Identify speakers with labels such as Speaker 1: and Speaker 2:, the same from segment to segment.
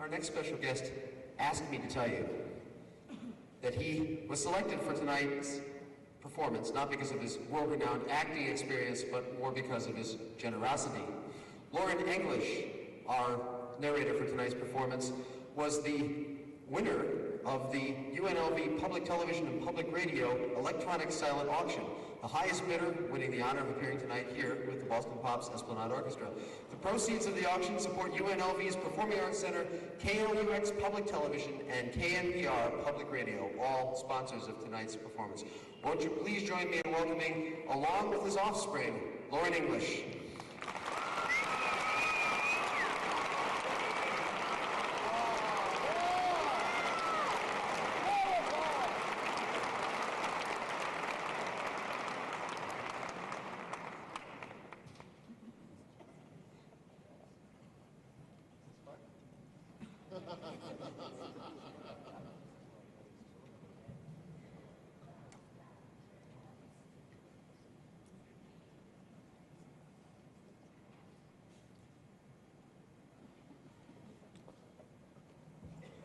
Speaker 1: Our next special guest asked me to tell you that he was selected for tonight's performance, not because of his world-renowned acting experience, but more because of his generosity. Lauren English, our narrator for tonight's performance, was the winner of the UNLV Public Television and Public Radio Electronic Silent Auction, the highest bidder winning the honor of appearing tonight here with the Boston Pops Esplanade Orchestra. The proceeds of the auction support UNLV's Performing Arts Center, KLUX Public Television, and KNPR Public Radio, all sponsors of tonight's performance. Won't you please join me in welcoming, along with his offspring, Lauren English.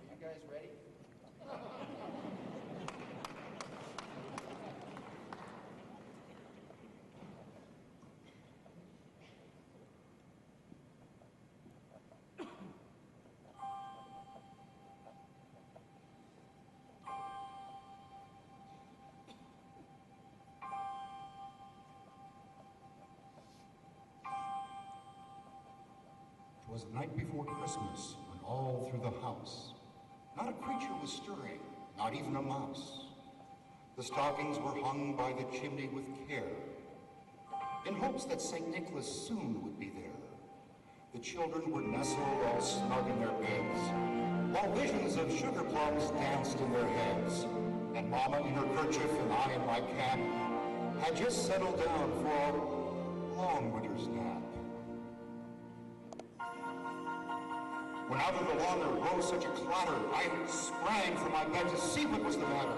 Speaker 1: You guys ready?
Speaker 2: Twas the night before Christmas, when all through the house, not a creature was stirring, not even a mouse. The stockings were hung by the chimney with care, in hopes that St. Nicholas soon would be there. The children were nestled all snug in their beds, while visions of sugar plums danced in their heads. And Mama in her kerchief and I in my cap had just settled down for a long winter's nap. When out of the lawn there rose such a clatter, I sprang from my bed to see what was the matter.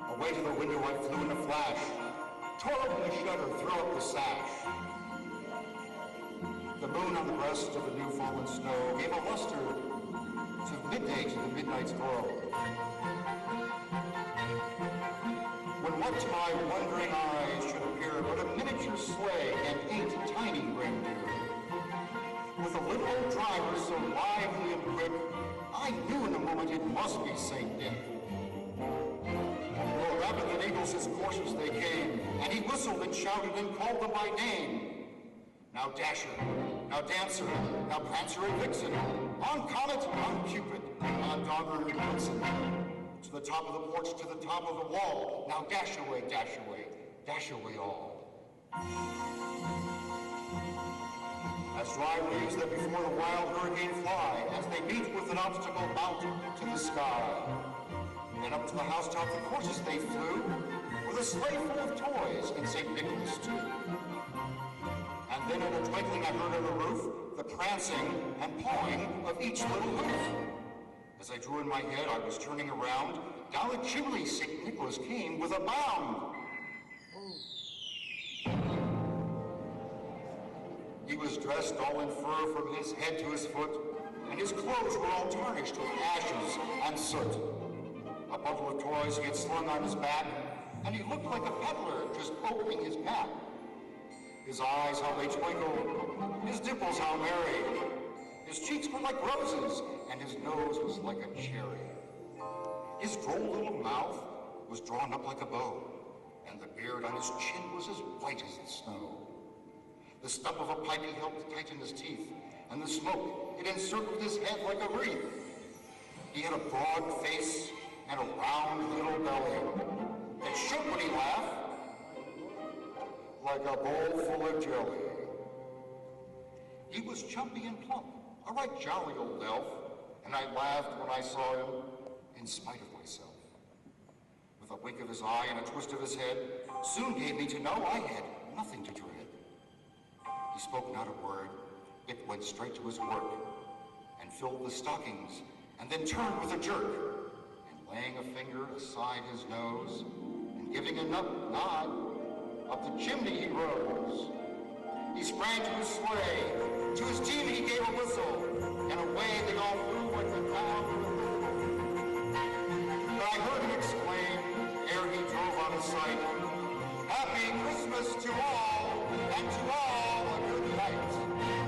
Speaker 2: Away to the window I flew in a flash, tore open the shutter, threw up the sash. The moon on the breast of the new fallen snow gave a luster to midday, to the midnight's glow. When what to my wondering eyes should appear but a miniature sleigh and 8 tiny reindeer. With a little old driver so lively and quick, I knew in a moment it must be St. Nick. More rapid than eagles his coursers they came, and he whistled and shouted and called them by name. Now Dasher, now Dancer, now Prancer and Vixen, on Comet, on Cupid, on Dogger and Blitzen. To the top of the porch, to the top of the wall, now dash away, dash away, dash away all. As dry leaves that before the wild hurricane fly, as they meet with an obstacle out to the sky. And up to the housetop the coursers they flew, with a sleigh full of toys and St. Nicholas too. And then in a twinkling I heard on the roof the prancing and pawing of each little hoof. As I drew in my head, I was turning around. Down the chimney St. Nicholas came with a bound. He was dressed all in fur from his head to his foot, and his clothes were all tarnished with ashes and soot. A bundle of toys he had slung on his back, and he looked like a peddler just opening his pack. His eyes, how they twinkled, his dimples, how merry. His cheeks were like roses, and his nose was like a cherry. His droll little mouth was drawn up like a bow, and the beard on his chin was as white as the snow. The stump of a pipe he held tight in his teeth, and the smoke, it encircled his head like a wreath. He had a broad face and a round little belly that shook when he laughed like a bowl full of jelly. He was chumpy and plump, a right jolly old elf, and I laughed when I saw him in spite of myself. With a wink of his eye and a twist of his head, soon gave me to know I had nothing to dread. He spoke not a word, it went straight to his work, and filled the stockings, and then turned with a jerk, and laying a finger aside his nose, and giving a nod, up the chimney he rose. He sprang to his sleigh, to his team he gave a whistle, and away they all flew Christmas to all, and to all a good night.